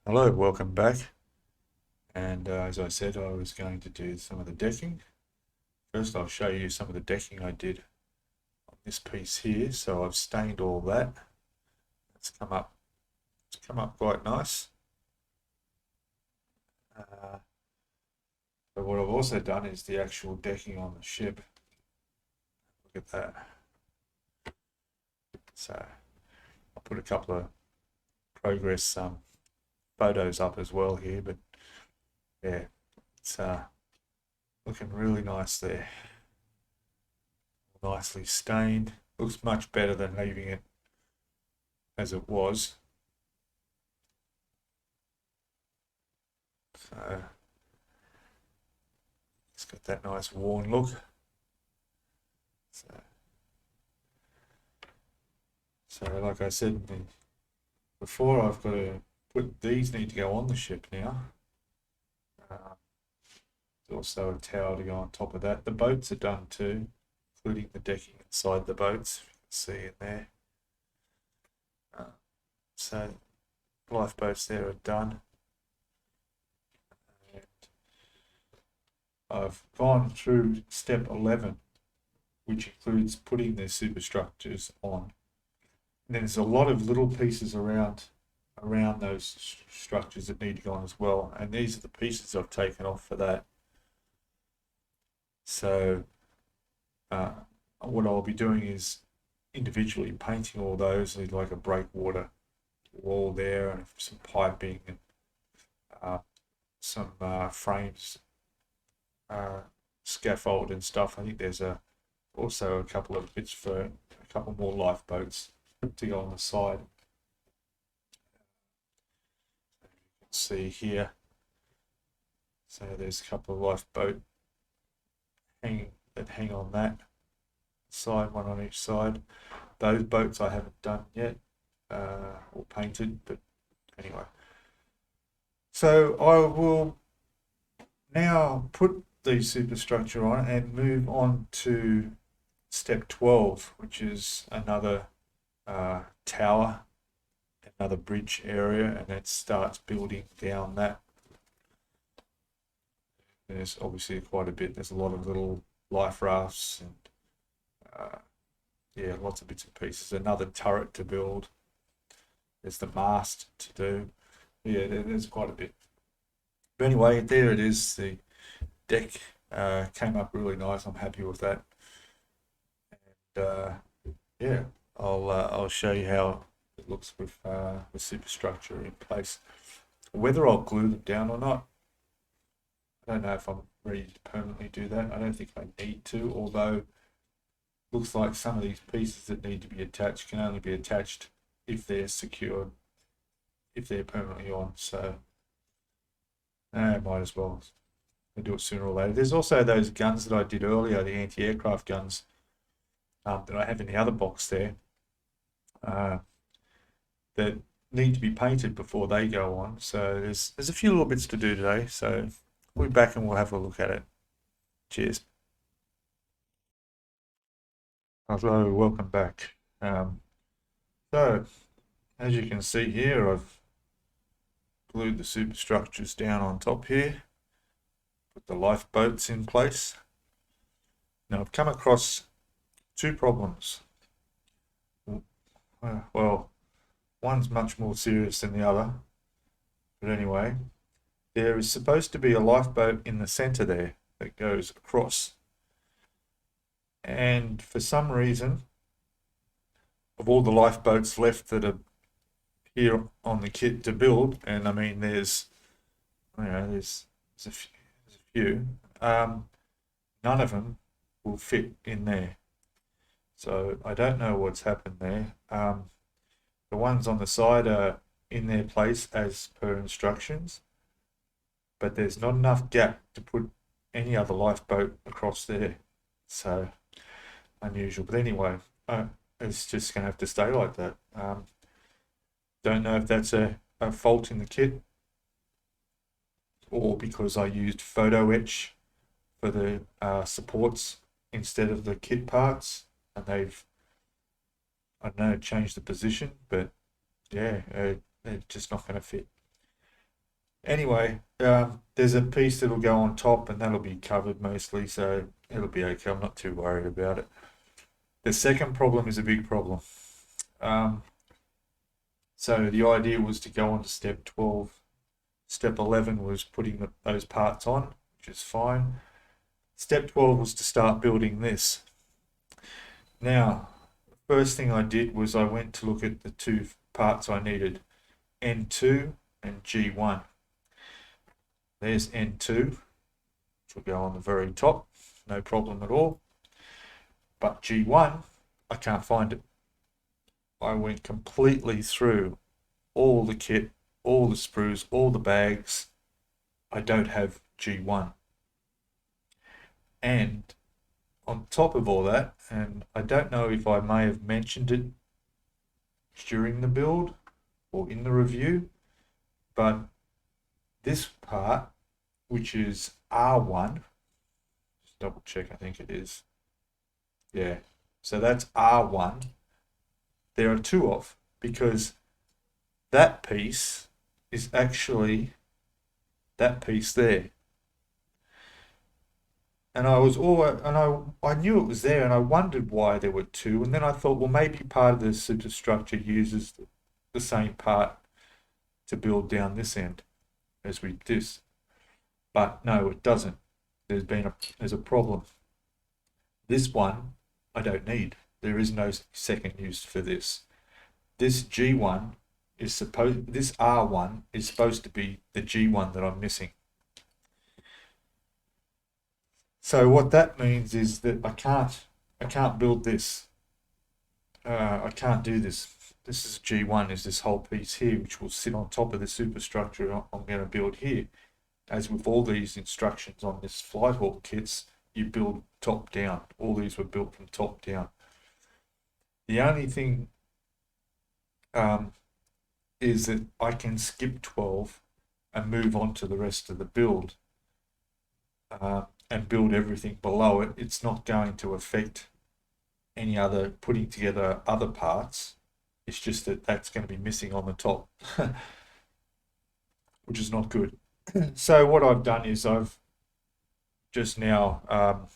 Hello, welcome back. And as I said, I was going to do some of the decking. First, I'll show you some of the decking I did on this piece here. So I've stained all that. It's come up quite nice. But what I've also done is the actual decking on the ship. Look at that. So I'll put a couple of progress photos up as well here, but yeah, it's looking really nice there. Nicely stained. Looks much better than leaving it as it was. So it's got that nice worn look. So like I said before, I've got to put these need to go on the ship now. There's also a tower to go on top of that. The boats are done too, including the decking inside the boats. You can see in there. So lifeboats there are done. And I've gone through step 11, which includes putting the superstructures on. And there's a lot of little pieces around those structures that need to go on as well. And these are the pieces I've taken off for that. So what I'll be doing is individually painting all those, like a breakwater wall there and some piping and some frames, scaffold and stuff. I think there's also a couple of bits for a couple more lifeboats to go on the side. You can see here. So there's a couple of lifeboat hang on that side, one on each side. Those boats I haven't done yet or painted, but anyway. So I will now put the superstructure on and move on to step 12, which is another tower, another bridge area, and it starts building down that. There's obviously quite a bit. There's a lot of little life rafts and yeah, lots of bits and pieces. Another turret to build. There's the mast to do. Yeah, there's quite a bit. But anyway, there it is. The deck came up really nice. I'm happy with that. And yeah, I'll show you how it looks with the superstructure in place. Whether I'll glue them down or not, I don't know if I'm ready to permanently do that. I don't think I need to, although looks like some of these pieces that need to be attached can only be attached if they're secured, if they're permanently on. So I might as well do it sooner or later. There's also those guns that I did earlier, the anti-aircraft guns that I have in the other box there, that need to be painted before they go on. So there's a few little bits to do today. So we'll be back and we'll have a look at it. Cheers. Hello, welcome back. So as you can see here, I've glued the superstructures down on top here, put the lifeboats in place. Now I've come across two problems. Well, one's much more serious than the other, but anyway, there is supposed to be a lifeboat in the center there that goes across, and for some reason, of all the lifeboats left that are here on the kit to build, and I mean there's a few, none of them will fit in there. So I don't know what's happened there. The ones on the side are in their place as per instructions, but there's not enough gap to put any other lifeboat across there. So unusual. But anyway, it's just going to have to stay like that. Don't know if that's a fault in the kit or because I used photo etch for the supports instead of the kit parts, and they've, I don't know, changed the position, but yeah, they're just not going to fit. Anyway, there's a piece that'll go on top and that'll be covered mostly, so it'll be okay. I'm not too worried about it. The second problem is a big problem. So the idea was to go on to step 12. Step 11 was putting those parts on, which is fine. Step 12 was to start building this. Now, the first thing I did was I went to look at the two parts I needed, N2 and G1. There's N2, which will go on the very top, no problem at all. But G1, I can't find it. I went completely through all the kit, all the sprues, all the bags. I don't have G1. And on top of all that, and I don't know if I may have mentioned it during the build or in the review, but this part, which is R1, just double check, I think it is. Yeah, so that's R1. There are two of, because that piece is actually that piece there. And I was I knew it was there, and I wondered why there were two. And then I thought, well, maybe part of the superstructure uses the same part to build down this end as we this. But no, it doesn't. There's a problem. This one I don't need. There is no second use for this. This G1 this R1 is supposed to be the G1 that I'm missing. So what that means is that I can't build this. I can't do this. This is G1, is this whole piece here, which will sit on top of the superstructure I'm going to build here. As with all these instructions on this FlyHawk kits, you build top down. All these were built from top down. The only thing is that I can skip 12 and move on to the rest of the build. And build everything below it. It's not going to affect any other putting together other parts. It's just that that's going to be missing on the top, which is not good. So what I've done is I've just now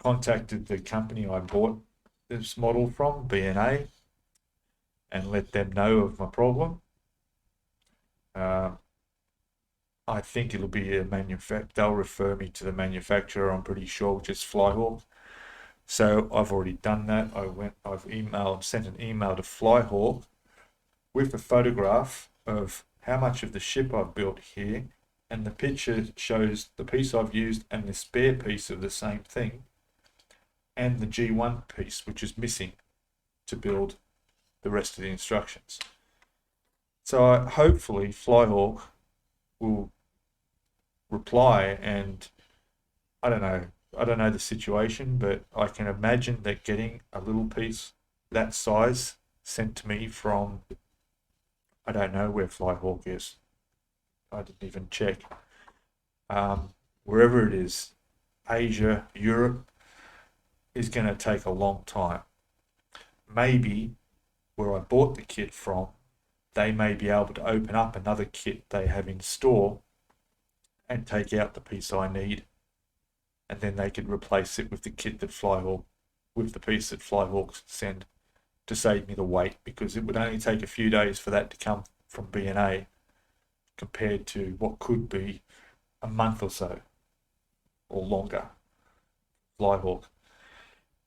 contacted the company I bought this model from, B&A, and let them know of my problem. I think it'll be a they'll refer me to the manufacturer, I'm pretty sure, which is FlyHawk. So I've already done that. I've sent an email to FlyHawk with a photograph of how much of the ship I've built here, and the picture shows the piece I've used and the spare piece of the same thing, and the G1 piece, which is missing to build the rest of the instructions. So hopefully FlyHawk will reply, and I don't know the situation, but I can imagine that getting a little piece that size sent to me from, I don't know where FlyHawk is. I didn't even check. Wherever it is, Asia, Europe, is going to take a long time. Maybe where I bought the kit from, they may be able to open up another kit they have in store and take out the piece I need, and then they could replace it with the kit that with the piece that FlyHawk send, to save me the wait, because it would only take a few days for that to come from B&A compared to what could be a month or so or longer. FlyHawk.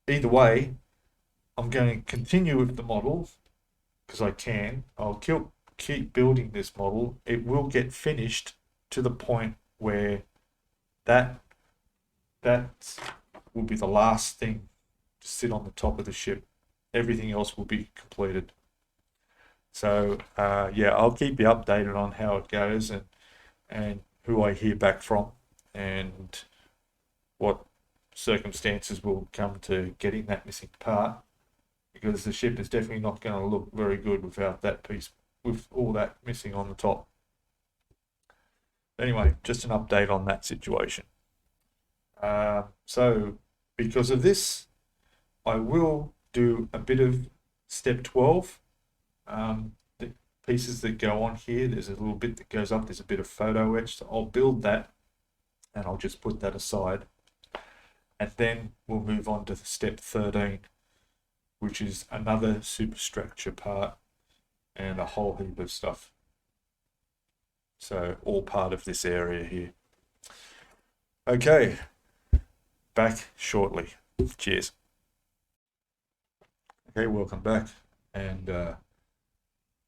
Either way, I'm going to continue with the model because I can. I'll keep building this model. It will get finished to the point where that will be the last thing to sit on the top of the ship. Everything else will be completed. So yeah, I'll keep you updated on how it goes and who I hear back from and what circumstances will come to getting that missing part. because the ship is definitely not going to look very good without that piece, with all that missing on the top. Anyway, just an update on that situation. So because of this, I will do a bit of step 12. The pieces that go on here, there's a little bit that goes up, there's a bit of photo etch, so I'll build that and I'll just put that aside. And then we'll move on to step 13, which is another superstructure part and a whole heap of stuff. So all part of this area here. Okay, back shortly. Cheers. Okay, welcome back. And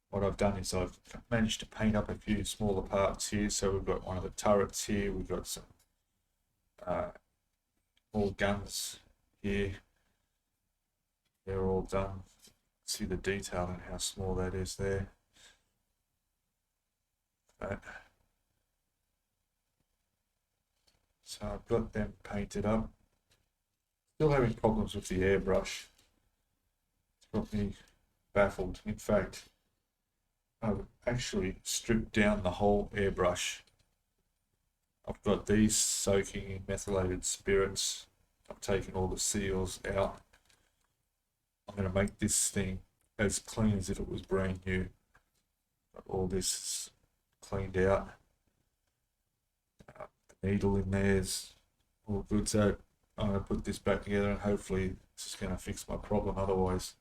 what I've done is I've managed to paint up a few smaller parts here. So we've got one of the turrets here. We've got some all guns here. They're all done. See the detail and how small that is there. So I've got them painted up. Still having problems with the airbrush. It's got me baffled. In fact, I've actually stripped down the whole airbrush. I've got these soaking in methylated spirits. I've taken all the seals out. I'm going to make this thing as clean as if it was brand new. Got all this cleaned out. The needle in there is all good. So I'm going to put this back together and hopefully this is going to fix my problem. Otherwise,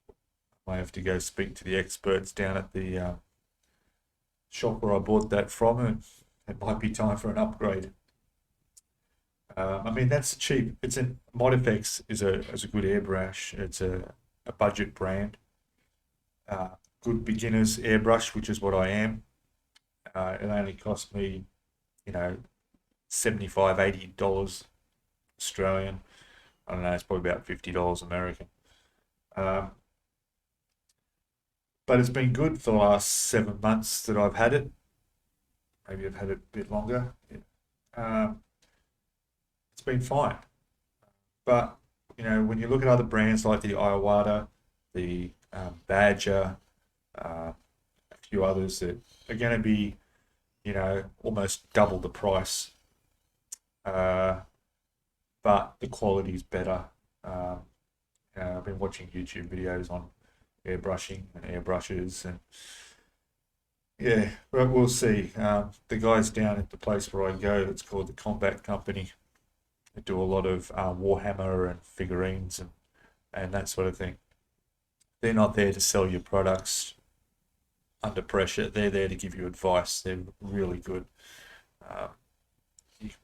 I might have to go speak to the experts down at the shop where I bought that from, and it might be time for an upgrade. I mean, that's cheap. It's a ModFX is a good airbrush. It's a budget brand. Good beginner's airbrush, which is what I am. It only cost me, $75, $80 Australian. I don't know, it's probably about $50 American. But it's been good for the last 7 months that I've had it. Maybe I've had it a bit longer. It's been fine. But, when you look at other brands like the Iwata, the Badger, a few others that are going to be, almost double the price. But the quality is better. I've been watching YouTube videos on airbrushing and airbrushes, and yeah, but we'll see. The guys down at the place where I go, it's called the Combat Company. They do a lot of Warhammer and figurines and that sort of thing. They're not there to sell your products under pressure. They're there to give you advice. They're really good.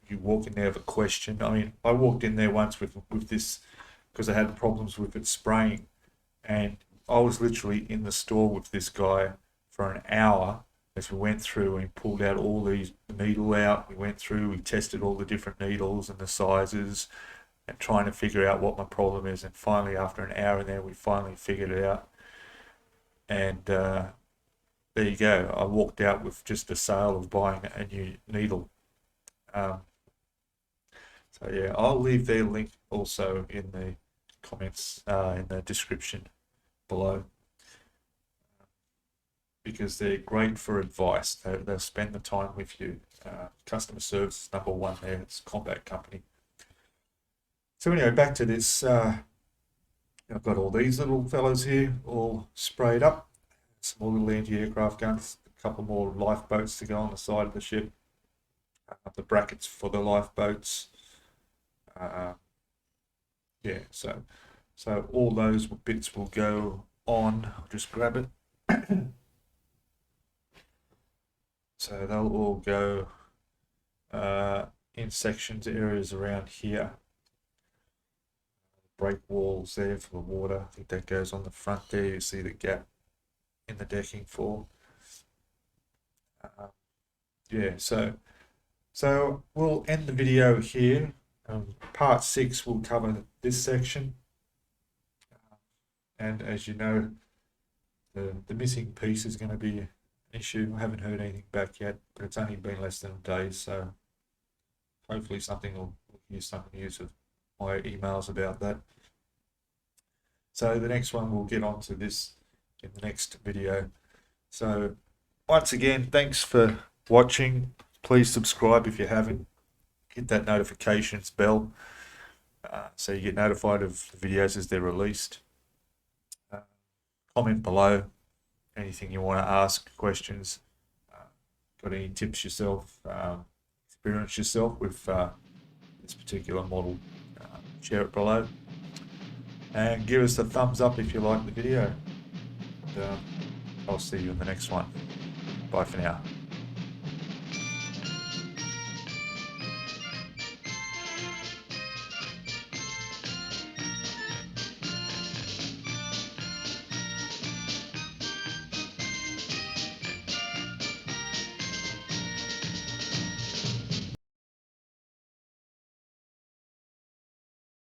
You walk in there with a question. I mean, I walked in there once with this because I had problems with it spraying, and I was literally in the store with this guy for an hour as we went through and pulled out all these needle out. We went through, we tested all the different needles and the sizes and trying to figure out what my problem is. And finally, after an hour in there, we finally figured it out. And there you go. I walked out with just a sale of buying a new needle. So yeah, I'll leave their link also in the comments, in the description below, because they're great for advice. They'll spend the time with you. Customer service is number one there. It's a Combat Company. So anyway, back to this. I've got all these little fellas here all sprayed up. Some more little anti-aircraft guns. A couple more lifeboats to go on the side of the ship. The brackets for the lifeboats. Yeah, so all those bits will go on. I'll just grab it. So they'll all go in sections, areas around here. Break walls there for the water. I think that goes on the front there. You see the gap in the decking for. Yeah, so we'll end the video here. Part 6 will cover this section. And as you know, the missing piece is going to be an issue. I haven't heard anything back yet, but it's only been less than a day, so hopefully something will hear some news of my emails about that. So the next one, we'll get onto this in the next video. So once again, thanks for watching. Please subscribe if you haven't. Hit that notifications bell so you get notified of the videos as they're released. Comment below anything you want to ask, questions, got any tips yourself, experience yourself with this particular model, share it below. And give us a thumbs up if you like the video. And, I'll see you in the next one. Bye for now.